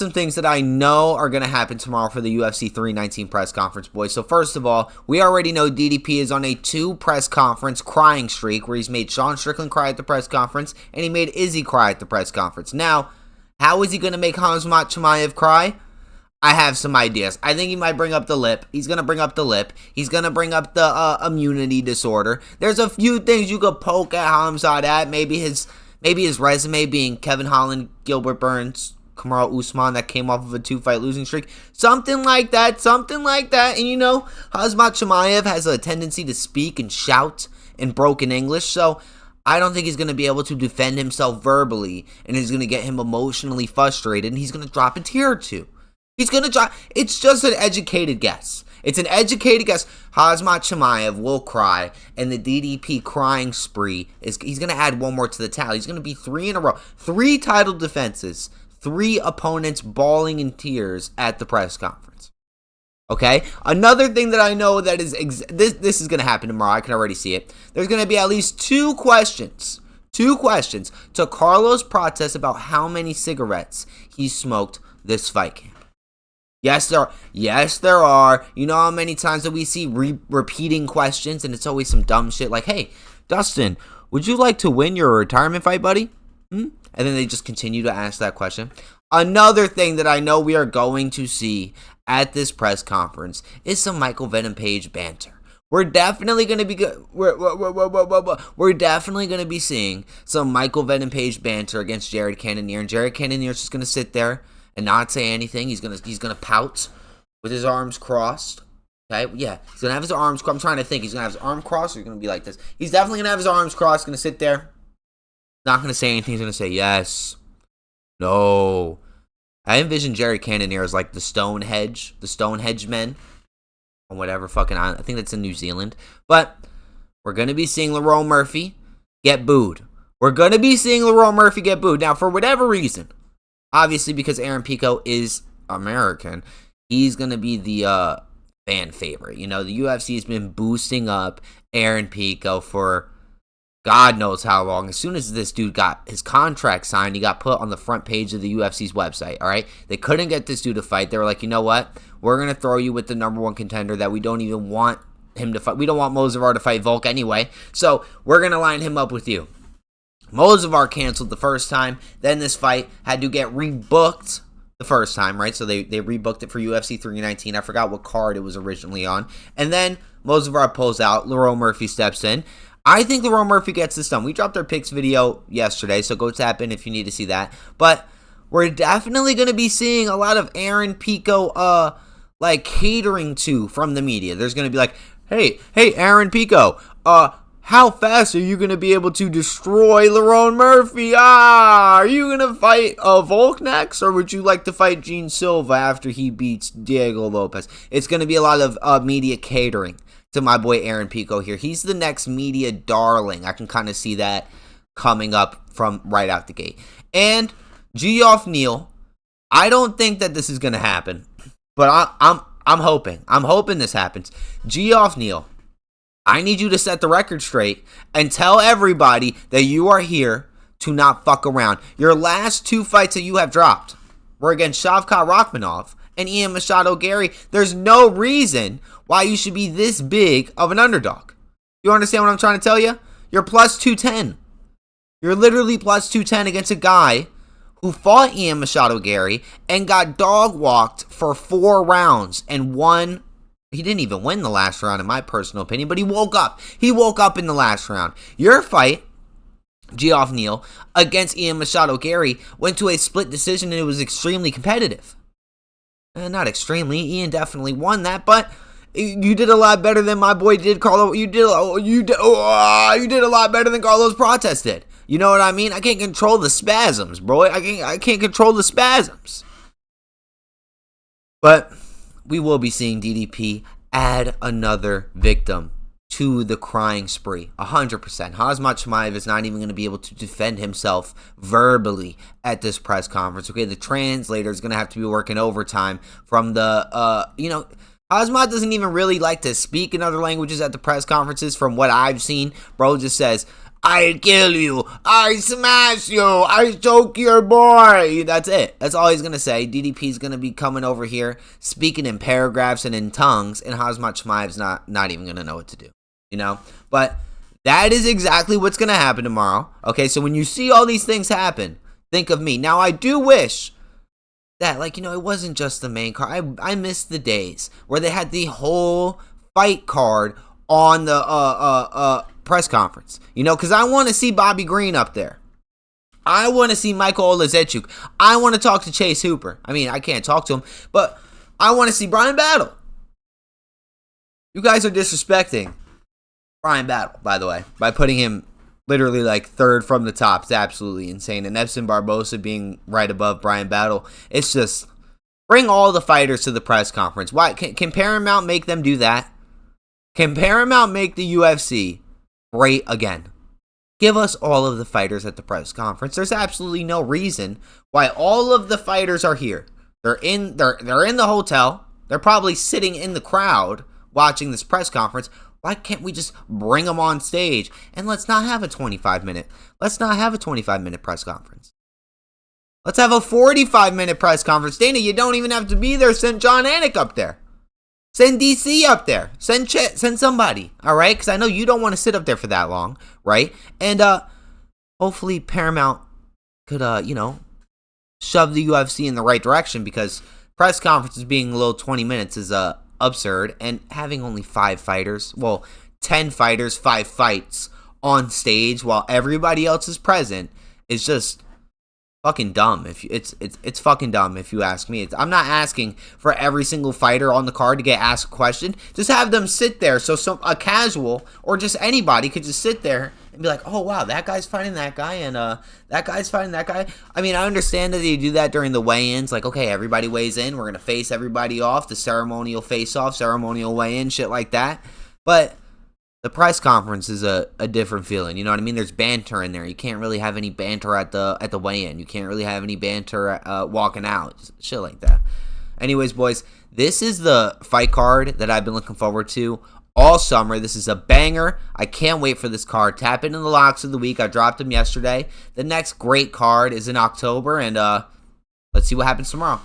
some things that I know are going to happen tomorrow for the UFC 319 press conference, boys. So first of all, we already know DDP is on a 2 press conference crying streak where he's made Sean Strickland cry at the press conference and he made Izzy cry at the press conference. Now, how is he going to make Khamzat Chimaev cry? I have some ideas. I think he might bring up the lip. He's going to bring up the lip. He's going to bring up the immunity disorder. There's a few things you could poke at Khamzat at. Maybe his resume being Kevin Holland, Gilbert Burns, Kamaru Usman that came off of a 2-fight losing streak. Something like that. And you know, Khamzat Chimaev has a tendency to speak and shout in broken English. So I don't think he's going to be able to defend himself verbally. And it's going to get him emotionally frustrated. And he's going to drop a tear or two. He's going to drop. It's just an educated guess. It's an educated guess. Khamzat Chimaev will cry, and the DDP crying spree he's going to add one more to the tally. He's going to be 3 in a row. 3 title defenses. 3 opponents bawling in tears at the press conference. Okay? Another thing that I know that is this is going to happen tomorrow. I can already see it. There's going to be at least 2 questions. 2 questions to Carlos Prates about how many cigarettes he smoked this fight camp. Yes, there are. You know how many times that we see repeating questions, and it's always some dumb shit like, "Hey, Dustin, would you like to win your retirement fight, buddy?" And then they just continue to ask that question. Another thing that I know we are going to see at this press conference is some Michael Venom Page banter. We're definitely going to be we're definitely going to be seeing some Michael Venom Page banter against Jared Cannonier, and Jared Cannonier is just going to sit there and not say anything. He's gonna pout with his arms crossed. Okay, yeah, he's gonna have his arms crossed. I'm trying to think. He's gonna have his arm crossed, or he's gonna be like this. He's definitely gonna have his arms crossed. Gonna sit there, not gonna say anything. He's gonna say yes, no. I envision Jared Cannonier as like the Stonehenge men, or whatever fucking island. I think that's in New Zealand. But we're gonna be seeing Lerone Murphy get booed. Now, for whatever reason. Obviously, because Aaron Pico is American, he's going to be the fan favorite. You know, the UFC has been boosting up Aaron Pico for God knows how long. As soon as this dude got his contract signed, he got put on the front page of the UFC's website, all right? They couldn't get this dude to fight. They were like, you know what? We're going to throw you with the number 1 contender that we don't even want him to fight. We don't want Mozavar to fight Volk anyway, so we're going to line him up with you. Mozavar canceled the first time. Then this fight had to get rebooked the first time, right? So they rebooked it for UFC 319. I forgot what card it was originally on. And then Mozavar pulls out. Lerone Murphy steps in. I think Lerone Murphy gets this done. We dropped our picks video yesterday, so go tap in if you need to see that. But we're definitely going to be seeing a lot of Aaron Pico like catering to from the media. There's going to be like, hey, Aaron Pico, how fast are you going to be able to destroy Lerone Murphy? Are you going to fight Volk next? Or would you like to fight Gene Silva after he beats Diego Lopez? It's going to be a lot of media catering to my boy Aaron Pico here. He's the next media darling. I can kind of see that coming up from right out the gate. And Geoff Neal, I don't think that this is going to happen. But I'm hoping. I'm hoping this happens. Geoff Neal, I need you to set the record straight and tell everybody that you are here to not fuck around. Your last 2 fights that you have dropped were against Shavkat Rakhmonov and Ian Machado Gary. There's no reason why you should be this big of an underdog. You understand what I'm trying to tell you? You're plus 210. You're literally plus 210 against a guy who fought Ian Machado Gary and got dog walked for 4 rounds and won. He didn't even win the last round, in my personal opinion, but he woke up. He woke up in the last round. Your fight, Geoff Neal, against Ian Machado Gary, went to a split decision, and it was extremely competitive. Not extremely. Ian definitely won that, but you did a lot better than my boy did, Carlos. You did a lot better than Carlos Prates did. You know what I mean? I can't control the spasms, bro. I can't control the spasms. But we will be seeing DDP add another victim to the crying spree. 100%. Khamzat Chimaev is not even going to be able to defend himself verbally at this press conference. Okay, the translator is going to have to be working overtime from the, Khamzat doesn't even really like to speak in other languages at the press conferences from what I've seen. Bro just says, I kill you. I smash you. I choke your boy. That's it. That's all he's going to say. DDP's going to be coming over here, speaking in paragraphs and in tongues, and Khamzat Chimaev's not even going to know what to do. You know? But that is exactly what's going to happen tomorrow. Okay, so when you see all these things happen, think of me. Now, I do wish that, like, you know, it wasn't just the main card. I miss the days where they had the whole fight card on the press conference. You know, because I want to see Bobby Green up there. I want to see Michał Oleksiejczuk. I want to talk to Chase Hooper. I mean, I can't talk to him, but I want to see Bryan Battle. You guys are disrespecting Bryan Battle, by the way, by putting him literally like third from the top. It's absolutely insane. And Edson Barboza being right above Bryan Battle. It's just, bring all the fighters to the press conference. Why can Paramount make them do that? Can Paramount make the UFC great again? Give us all of the fighters at the press conference. There's absolutely no reason why all of the fighters are here. They're in the hotel. They're probably sitting in the crowd watching this press conference. Why can't we just bring them on stage and let's not have a 25-minute press conference. Let's have a 45-minute press conference. Dana, you don't even have to be there. Send John Anik up there. Send DC up there. Send somebody, all right? Because I know you don't want to sit up there for that long, right? And hopefully Paramount could, shove the UFC in the right direction, because press conferences being a little 20 minutes is absurd. And having only 5 fighters, 10 fighters, 5 fights on stage while everybody else is present is just fucking dumb. It's fucking dumb if you ask me. I'm not asking for every single fighter on the card to get asked a question. Just have them sit there so a casual or just anybody could just sit there and be like, oh wow, that guy's fighting that guy and that guy's fighting that guy. I mean, I understand that they do that during the weigh-ins, like, okay, everybody weighs in, we're gonna face everybody off, the ceremonial face-off, ceremonial weigh-in, shit like that. But the press conference is a different feeling. You know what I mean? There's banter in there. You can't really have any banter at the weigh-in. You can't really have any banter walking out. Shit like that. Anyways, boys, this is the fight card that I've been looking forward to all summer. This is a banger. I can't wait for this card. Tap into the locks of the week. I dropped them yesterday. The next great card is in October, and let's see what happens tomorrow.